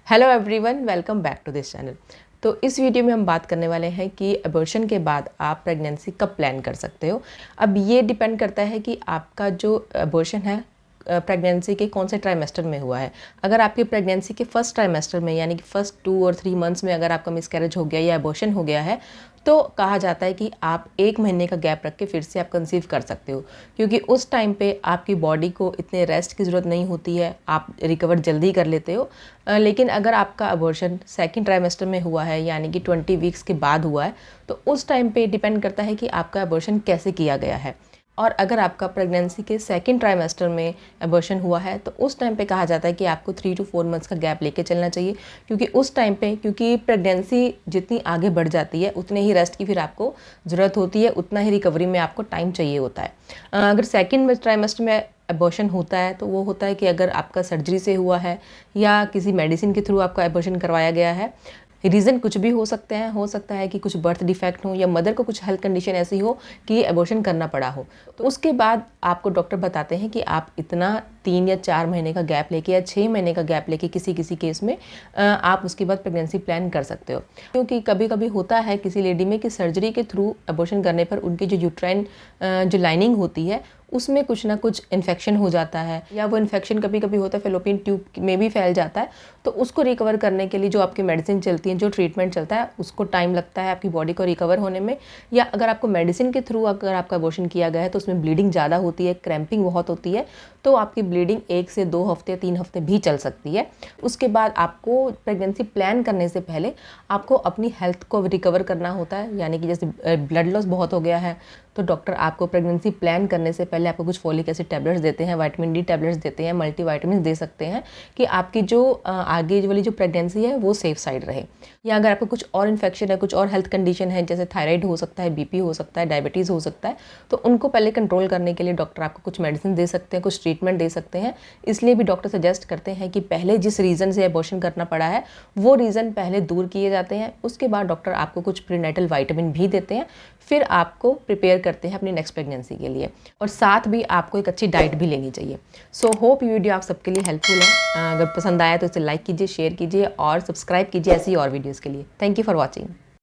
Hello everyone, welcome back to this channel. तो इस video में हम बात करने वाले हैं कि अबॉर्शन के बाद आप प्रेगनेंसी कब प्लान कर सकते हो। अब ये डिपेंड करता है कि आपका जो अबॉर्शन है प्रेगनेंसी के कौन से ट्राइमेस्टर में हुआ है। अगर आपकी प्रेगनेंसी के फर्स्ट ट्राइमेस्टर में यानी कि फर्स्ट 2 और 3 मंथ्स में अगर आपका मिसकैरेज हो गया या अबॉर्शन हो गया है तो कहा जाता है कि आप 1 महीने का गैप रख के फिर से आप कंसीव कर सकते हो, क्योंकि उस टाइम पे आपकी बॉडी को इतने रेस्ट की ज़रूरत नहीं होती है, आप रिकवर जल्दी कर लेते हो। लेकिन अगर आपका अबॉर्शन सेकंड ट्राइमेस्टर में हुआ है यानी कि 20 वीक्स के बाद हुआ है तो उस टाइम पे डिपेंड करता है कि आपका अबॉर्शन कैसे किया गया है। और अगर आपका प्रेगनेंसी के सेकंड ट्राइमेस्टर में अबॉर्शन हुआ है तो उस टाइम पे कहा जाता है कि आपको 3 to 4 मंथ्स का गैप लेके चलना चाहिए, क्योंकि उस टाइम पे क्योंकि प्रेगनेंसी जितनी आगे बढ़ जाती है उतने ही रेस्ट की फिर आपको ज़रूरत होती है, उतना ही रिकवरी में आपको टाइम चाहिए होता है। अगर सेकेंड ट्राइमेस्टर में अबॉर्शन होता है तो वो होता है कि अगर आपका सर्जरी से हुआ है या किसी मेडिसिन के थ्रू आपका अबॉर्शन करवाया गया है। रीज़न कुछ भी हो सकते हैं, हो सकता है कि कुछ बर्थ डिफेक्ट हो या मदर को कुछ हेल्थ कंडीशन ऐसी हो कि अबॉर्शन करना पड़ा हो। तो उसके बाद आपको डॉक्टर बताते हैं कि आप इतना 3 या 4 महीने का गैप लेके या 6 महीने का गैप लेके किसी किसी केस में आप उसके बाद प्रेगनेंसी प्लान कर सकते हो। क्योंकि कभी कभी होता है किसी लेडी में कि सर्जरी के थ्रू अबॉर्शन करने पर उनकी जो यूट्राइन जो लाइनिंग होती है उसमें कुछ ना कुछ इन्फेक्शन हो जाता है, या वो इन्फेक्शन कभी कभी होता है फेलोपियन ट्यूब में भी फैल जाता है। तो उसको रिकवर करने के लिए जो आपकी मेडिसिन चलती है, जो ट्रीटमेंट चलता है, उसको टाइम लगता है आपकी बॉडी को रिकवर होने में। या अगर आपको मेडिसिन के थ्रू अगर आपका अबॉर्शन किया गया है तो उसमें ब्लीडिंग ज़्यादा होती है, क्रैम्पिंग बहुत होती है, तो आपकी ब्लीडिंग 1 से 2 हफ्ते 3 हफ्ते भी चल सकती है। उसके बाद आपको प्रेगनेंसी प्लान करने से पहले आपको अपनी हेल्थ को रिकवर करना होता है, यानी कि जैसे ब्लड लॉस बहुत हो गया है तो डॉक्टर आपको प्रेगनेंसी प्लान करने से पहले आपको कुछ फॉलिक एसिड टैबलेट्स देते हैं, विटामिन डी टैबलेट्स देते हैं, मल्टीविटामिन दे सकते हैं कि आपकी जो आगे वाली जो प्रेगनेंसी है वो सेफ साइड रहे। या अगर आपको कुछ और इन्फेक्शन है, कुछ और हेल्थ कंडीशन है, जैसे थायराइड हो सकता है, बीपी हो सकता है, डायबिटीज़ हो सकता है, तो उनको पहले कंट्रोल करने के लिए डॉक्टर आपको कुछ मेडिसिन दे सकते हैं, कुछ ट्रीटमेंट दे सकते हैं। इसलिए भी डॉक्टर सजेस्ट करते हैं कि पहले जिस रीज़न से अबॉर्शन करना पड़ा है वो रीज़न पहले दूर किए जाते हैं। उसके बाद डॉक्टर आपको कुछ प्रीनेटल विटामिन भी देते हैं, फिर आपको प्रिपेयर करते हैं अपनी नेक्स्ट प्रेगनेंसी के लिए। और साथ भी आपको एक अच्छी डाइट भी लेनी चाहिए। सो होप ये वीडियो आप सबके लिए हेल्पफुल है। अगर पसंद आया तो इसे लाइक कीजिए, शेयर कीजिए और सब्सक्राइब कीजिए ऐसी और वीडियोज़ के लिए। Thank you for watching.